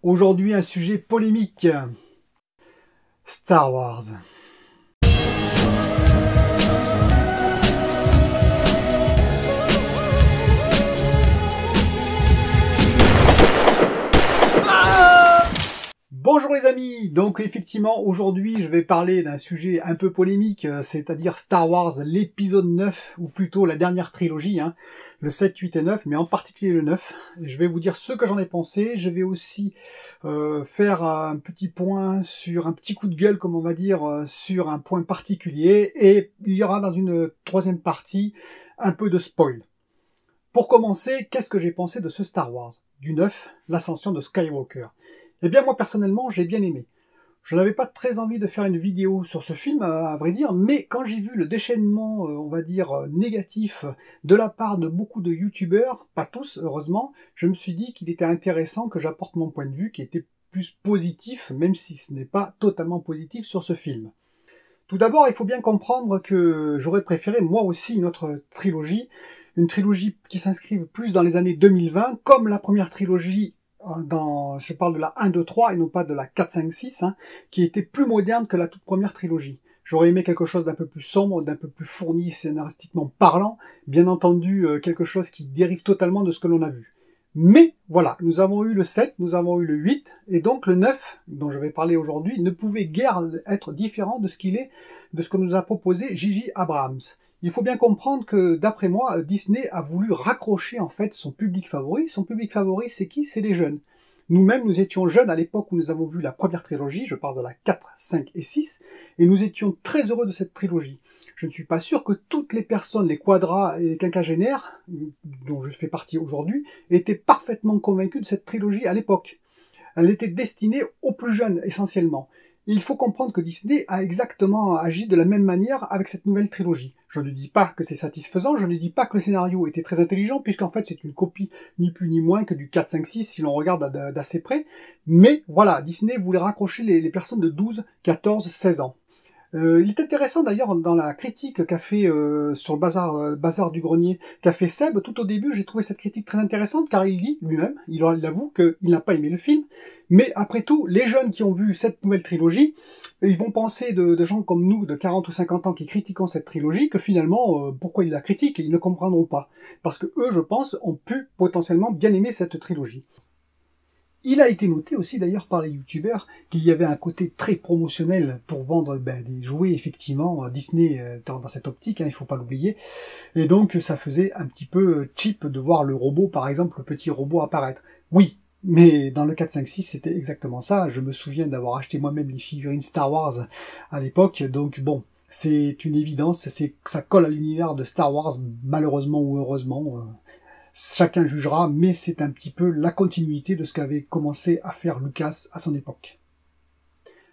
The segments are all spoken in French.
Aujourd'hui, un sujet polémique. Star Wars. Bonjour les amis, donc effectivement aujourd'hui je vais parler d'un sujet un peu polémique, c'est-à-dire Star Wars l'épisode 9, ou plutôt la dernière trilogie, le 7, 8 et 9, mais en particulier le 9. Je vais vous dire ce que j'en ai pensé, je vais aussi faire un petit point sur un petit coup de gueule, comme on va dire, sur un point particulier, et il y aura dans une troisième partie un peu de spoil. Pour commencer, qu'est-ce que j'ai pensé de ce Star Wars du 9, l'ascension de Skywalker? Eh bien moi personnellement j'ai bien aimé. Je n'avais pas très envie de faire une vidéo sur ce film à vrai dire, mais quand j'ai vu le déchaînement on va dire négatif de la part de beaucoup de youtubeurs, pas tous heureusement, je me suis dit qu'il était intéressant que j'apporte mon point de vue qui était plus positif, même si ce n'est pas totalement positif sur ce film. Tout d'abord il faut bien comprendre que j'aurais préféré moi aussi une autre trilogie, une trilogie qui s'inscrive plus dans les années 2020, comme la première trilogie je parle de la 1, 2, 3 et non pas de la 4, 5, 6, qui était plus moderne que la toute première trilogie. J'aurais aimé quelque chose d'un peu plus sombre, d'un peu plus fourni scénaristiquement parlant, bien entendu quelque chose qui dérive totalement de ce que l'on a vu. Mais voilà, nous avons eu le 7, nous avons eu le 8, et donc le 9, dont je vais parler aujourd'hui, ne pouvait guère être différent de ce qu'il est, de ce que nous a proposé J.J. Abrams. Il faut bien comprendre que, d'après moi, Disney a voulu raccrocher en fait son public favori. Son public favori, c'est qui? C'est les jeunes. Nous-mêmes, nous étions jeunes à l'époque où nous avons vu la première trilogie, je parle de la 4, 5 et 6, et nous étions très heureux de cette trilogie. Je ne suis pas sûr que toutes les personnes, les quadras et les quinquagénaires, dont je fais partie aujourd'hui, étaient parfaitement convaincus de cette trilogie à l'époque. Elle était destinée aux plus jeunes, essentiellement. Et il faut comprendre que Disney a exactement agi de la même manière avec cette nouvelle trilogie. Je ne dis pas que c'est satisfaisant, je ne dis pas que le scénario était très intelligent, puisqu'en fait c'est une copie ni plus ni moins que du 4, 5, 6 si l'on regarde d'assez près. Mais voilà, Disney voulait raccrocher les personnes de 12, 14, 16 ans. Il est intéressant d'ailleurs dans la critique qu'a fait sur le bazar du grenier, qu'a fait Seb tout au début, j'ai trouvé cette critique très intéressante car il dit lui-même, il avoue qu'il n'a pas aimé le film, mais après tout, les jeunes qui ont vu cette nouvelle trilogie, ils vont penser de gens comme nous, de 40 ou 50 ans qui critiquons cette trilogie, que finalement, pourquoi ils la critiquent, ils ne comprendront pas. Parce que eux, je pense, ont pu potentiellement bien aimer cette trilogie. Il a été noté aussi d'ailleurs par les youtubeurs qu'il y avait un côté très promotionnel pour vendre des jouets, effectivement, Disney dans cette optique, il faut pas l'oublier, et donc ça faisait un petit peu cheap de voir le robot, par exemple, le petit robot apparaître. Oui, mais dans le 4, 5, 6, c'était exactement ça, je me souviens d'avoir acheté moi-même les figurines Star Wars à l'époque, donc bon, c'est une évidence, ça colle à l'univers de Star Wars, malheureusement ou heureusement, chacun jugera, mais c'est un petit peu la continuité de ce qu'avait commencé à faire Lucas à son époque.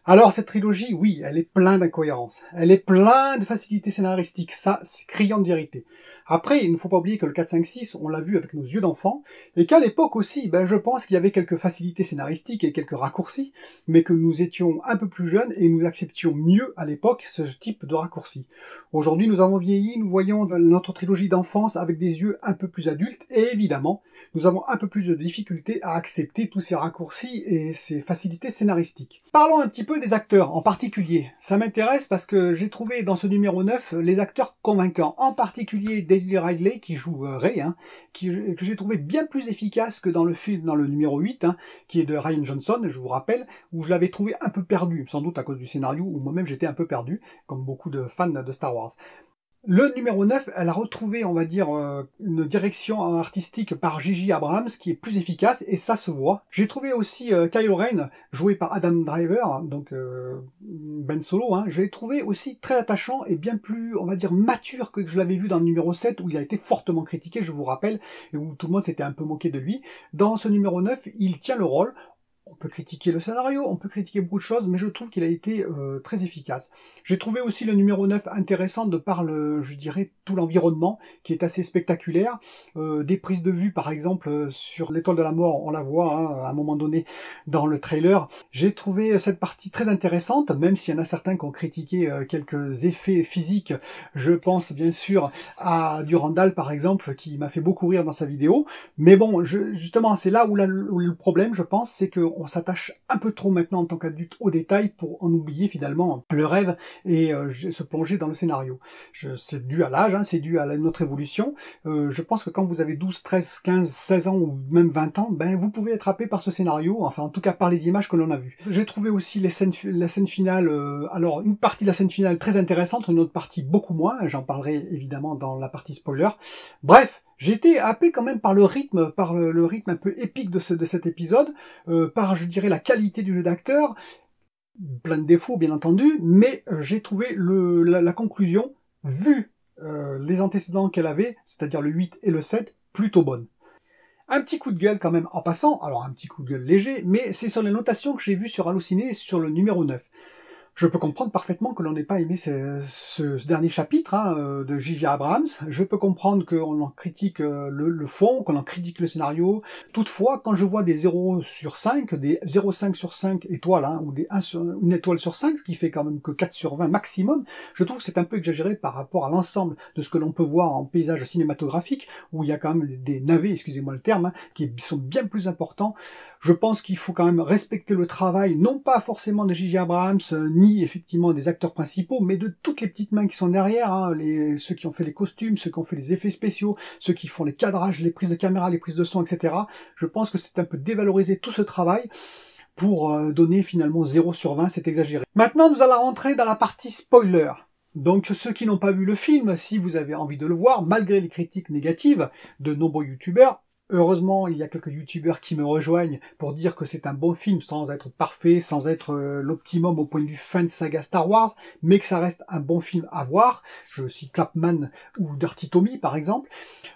Alors cette trilogie, oui, elle est pleine d'incohérences, elle est pleine de facilités scénaristiques, ça c'est criant de vérité. Après, il ne faut pas oublier que le 4, 5, 6, on l'a vu avec nos yeux d'enfant, et qu'à l'époque aussi, je pense qu'il y avait quelques facilités scénaristiques et quelques raccourcis, mais que nous étions un peu plus jeunes et nous acceptions mieux à l'époque ce type de raccourcis. Aujourd'hui, nous avons vieilli, nous voyons notre trilogie d'enfance avec des yeux un peu plus adultes, et évidemment, nous avons un peu plus de difficultés à accepter tous ces raccourcis et ces facilités scénaristiques. Parlons un petit peu des acteurs en particulier. Ça m'intéresse parce que j'ai trouvé dans ce numéro 9 les acteurs convaincants, en particulier Daisy Ridley que j'ai trouvé bien plus efficace que dans le film, dans le numéro 8, qui est de Rian Johnson, je vous rappelle, où je l'avais trouvé un peu perdu, sans doute à cause du scénario, où moi-même j'étais un peu perdu, comme beaucoup de fans de Star Wars. Le numéro 9, elle a retrouvé, on va dire, une direction artistique par J.J. Abrams qui est plus efficace, et ça se voit. J'ai trouvé aussi Kylo Ren, joué par Adam Driver, donc Ben Solo, je l'ai trouvé aussi très attachant et bien plus, on va dire, mature que je l'avais vu dans le numéro 7, où il a été fortement critiqué, je vous rappelle, et où tout le monde s'était un peu moqué de lui. Dans ce numéro 9, il tient le rôle. On peut critiquer le scénario, on peut critiquer beaucoup de choses, mais je trouve qu'il a été très efficace. J'ai trouvé aussi le numéro 9 intéressant de par je dirais, tout l'environnement, qui est assez spectaculaire. Des prises de vue, par exemple, sur l'étoile de la mort, on la voit hein, à un moment donné dans le trailer. J'ai trouvé cette partie très intéressante, même s'il y en a certains qui ont critiqué quelques effets physiques. Je pense bien sûr à Durandal, par exemple, qui m'a fait beaucoup rire dans sa vidéo. Mais bon, justement, c'est là où le problème, je pense, c'est qu'on s'attache un peu trop maintenant en tant qu'adulte aux détails pour en oublier finalement le rêve et se plonger dans le scénario. C'est dû à l'âge, hein, c'est dû à notre évolution. Je pense que quand vous avez 12, 13, 15, 16 ans ou même 20 ans, ben vous pouvez être happé par ce scénario, enfin en tout cas par les images que l'on a vues. J'ai trouvé aussi la scène finale, alors une partie de la scène finale très intéressante, une autre partie beaucoup moins, j'en parlerai évidemment dans la partie spoiler. Bref, j'ai été happé quand même par le rythme un peu épique de cet épisode, par, je dirais, la qualité du jeu d'acteur, plein de défauts bien entendu, mais j'ai trouvé la conclusion, vu les antécédents qu'elle avait, c'est-à-dire le 8 et le 7, plutôt bonne. Un petit coup de gueule quand même en passant, alors un petit coup de gueule léger, mais c'est sur les notations que j'ai vues sur Allociné sur le numéro 9. Je peux comprendre parfaitement que l'on n'ait pas aimé ce dernier chapitre hein, de J.J. Abrams. Je peux comprendre qu'on en critique le fond, qu'on en critique le scénario. Toutefois, quand je vois des 0 sur 5, des 0,5 sur 5 étoiles, hein, ou des 1 étoile sur 5, ce qui fait quand même que 4 sur 20 maximum, je trouve que c'est un peu exagéré par rapport à l'ensemble de ce que l'on peut voir en paysage cinématographique, où il y a quand même des navets, excusez-moi le terme, hein, qui sont bien plus importants. Je pense qu'il faut quand même respecter le travail, non pas forcément de J.J. Abrams, ni effectivement des acteurs principaux, mais de toutes les petites mains qui sont derrière, hein, ceux qui ont fait les costumes, ceux qui ont fait les effets spéciaux, ceux qui font les cadrages, les prises de caméra, les prises de son, etc. Je pense que c'est un peu dévaloriser tout ce travail pour donner finalement 0 sur 20, c'est exagéré. Maintenant, nous allons rentrer dans la partie spoiler. Donc ceux qui n'ont pas vu le film, si vous avez envie de le voir, malgré les critiques négatives de nombreux youtubeurs, heureusement, il y a quelques youtubeurs qui me rejoignent pour dire que c'est un bon film sans être parfait, sans être l'optimum au point de vue fin de saga Star Wars, mais que ça reste un bon film à voir. Je cite Clapman ou Dirty Tommy par exemple.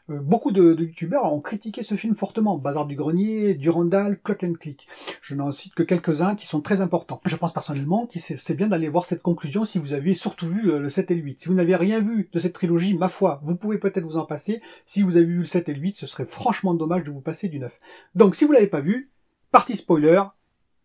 Beaucoup de youtubeurs ont critiqué ce film fortement. Bazar du Grenier, Durandal, Clock and Click. Je n'en cite que quelques-uns qui sont très importants. Je pense personnellement que c'est bien d'aller voir cette conclusion si vous avez surtout vu le 7 et le 8. Si vous n'avez rien vu de cette trilogie, ma foi, vous pouvez peut-être vous en passer. Si vous avez vu le 7 et le 8, ce serait franchement dommage de vous passer du 9. Donc si vous l'avez pas vu, partie spoiler,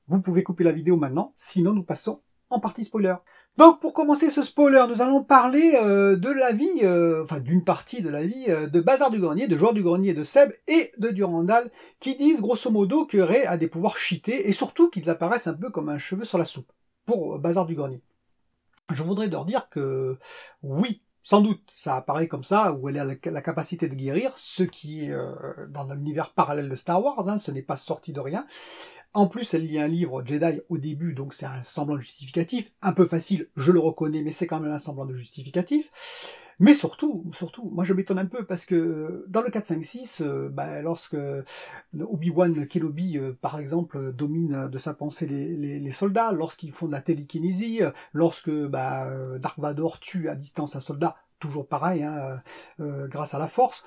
vous pouvez couper la vidéo maintenant, sinon nous passons en partie spoiler. Donc pour commencer ce spoiler, nous allons parler de la vie, enfin d'une partie de la vie de Bazar du Grenier, de Joueur du Grenier, de Seb et de Durandal, qui disent grosso modo que Rey a des pouvoirs cheatés et surtout qu'ils apparaissent un peu comme un cheveu sur la soupe pour Bazar du Grenier. Je voudrais leur dire que oui, sans doute, ça apparaît comme ça, où elle a la capacité de guérir, ce qui est dans l'univers parallèle de Star Wars, hein, ce n'est pas sorti de rien. En plus, elle lit un livre Jedi au début, donc c'est un semblant de justificatif, un peu facile, je le reconnais, mais c'est quand même un semblant de justificatif. Mais surtout, moi je m'étonne un peu, parce que dans le 4, 5, 6, lorsque Obi-Wan Kenobi, par exemple, domine de sa pensée les soldats, lorsqu'ils font de la télékinésie, lorsque Dark Vador tue à distance un soldat, toujours pareil, hein, grâce à la force,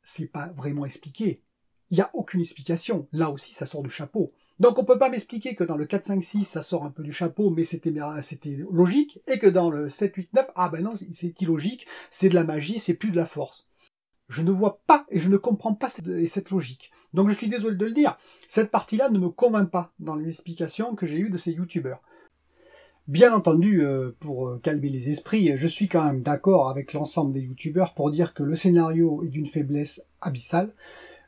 c'est pas vraiment expliqué. Il n'y a aucune explication. Là aussi, ça sort du chapeau. Donc on peut pas m'expliquer que dans le 4, 5, 6, ça sort un peu du chapeau, mais c'était logique, et que dans le 7, 8, 9, ah ben non, c'est illogique, c'est de la magie, c'est plus de la force. Je ne vois pas et je ne comprends pas cette logique. Donc je suis désolé de le dire, cette partie-là ne me convainc pas dans les explications que j'ai eues de ces youtubeurs. Bien entendu, pour calmer les esprits, je suis quand même d'accord avec l'ensemble des youtubeurs pour dire que le scénario est d'une faiblesse abyssale,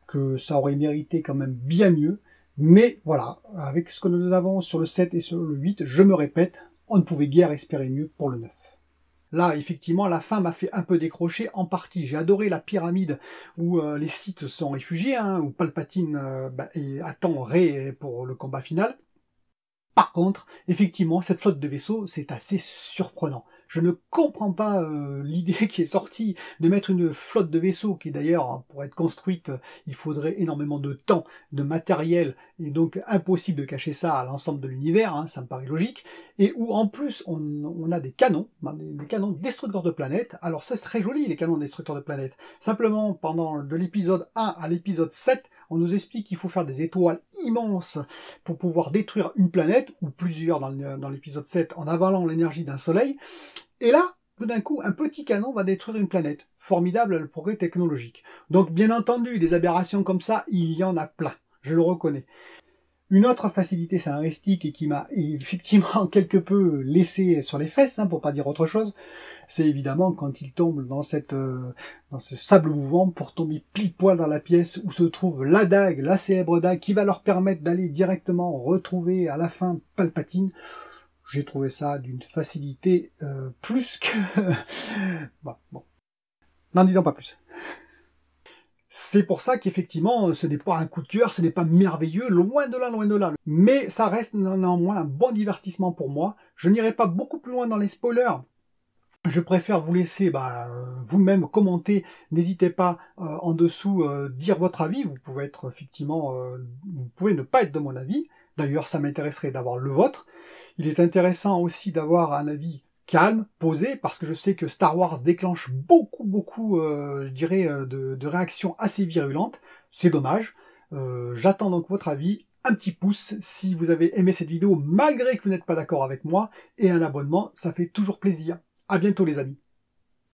que ça aurait mérité quand même bien mieux, mais voilà, avec ce que nous avons sur le 7 et sur le 8, je me répète, on ne pouvait guère espérer mieux pour le 9. Là, effectivement, la fin m'a fait un peu décrocher en partie. J'ai adoré la pyramide où les Sith sont réfugiés, hein, où Palpatine attend Rey pour le combat final. Par contre, effectivement, cette flotte de vaisseaux, c'est assez surprenant. Je ne comprends pas l'idée qui est sortie de mettre une flotte de vaisseaux qui d'ailleurs, pour être construite, il faudrait énormément de temps, de matériel, et donc impossible de cacher ça à l'ensemble de l'univers, hein, ça me paraît logique, et où en plus on a des canons, des canons destructeurs de planètes. Alors ça c'est très joli les canons destructeurs de planètes. Simplement, pendant de l'épisode 1 à l'épisode 7, on nous explique qu'il faut faire des étoiles immenses pour pouvoir détruire une planète, ou plusieurs dans l'épisode 7, en avalant l'énergie d'un soleil. Et là, tout d'un coup, un petit canon va détruire une planète. Formidable le progrès technologique. Donc bien entendu, des aberrations comme ça, il y en a plein. Je le reconnais. Une autre facilité scénaristique et qui m'a effectivement quelque peu laissé sur les fesses, hein, pour pas dire autre chose, c'est évidemment quand ils tombent dans ce sable mouvant pour tomber pile poil dans la pièce où se trouve la dague, la célèbre dague, qui va leur permettre d'aller directement retrouver à la fin Palpatine. J'ai trouvé ça d'une facilité plus que... bon. N'en disons pas plus. C'est pour ça qu'effectivement, ce n'est pas un coup de cœur, ce n'est pas merveilleux, loin de là, loin de là. Mais ça reste néanmoins un bon divertissement pour moi. Je n'irai pas beaucoup plus loin dans les spoilers. Je préfère vous laisser vous-même commenter. N'hésitez pas en dessous dire votre avis. Vous pouvez être effectivement, vous pouvez ne pas être de mon avis. D'ailleurs, ça m'intéresserait d'avoir le vôtre. Il est intéressant aussi d'avoir un avis calme, posé, parce que je sais que Star Wars déclenche beaucoup, je dirais, de réactions assez virulentes. C'est dommage. J'attends donc votre avis, un petit pouce si vous avez aimé cette vidéo, malgré que vous n'êtes pas d'accord avec moi, et un abonnement, ça fait toujours plaisir. À bientôt les amis.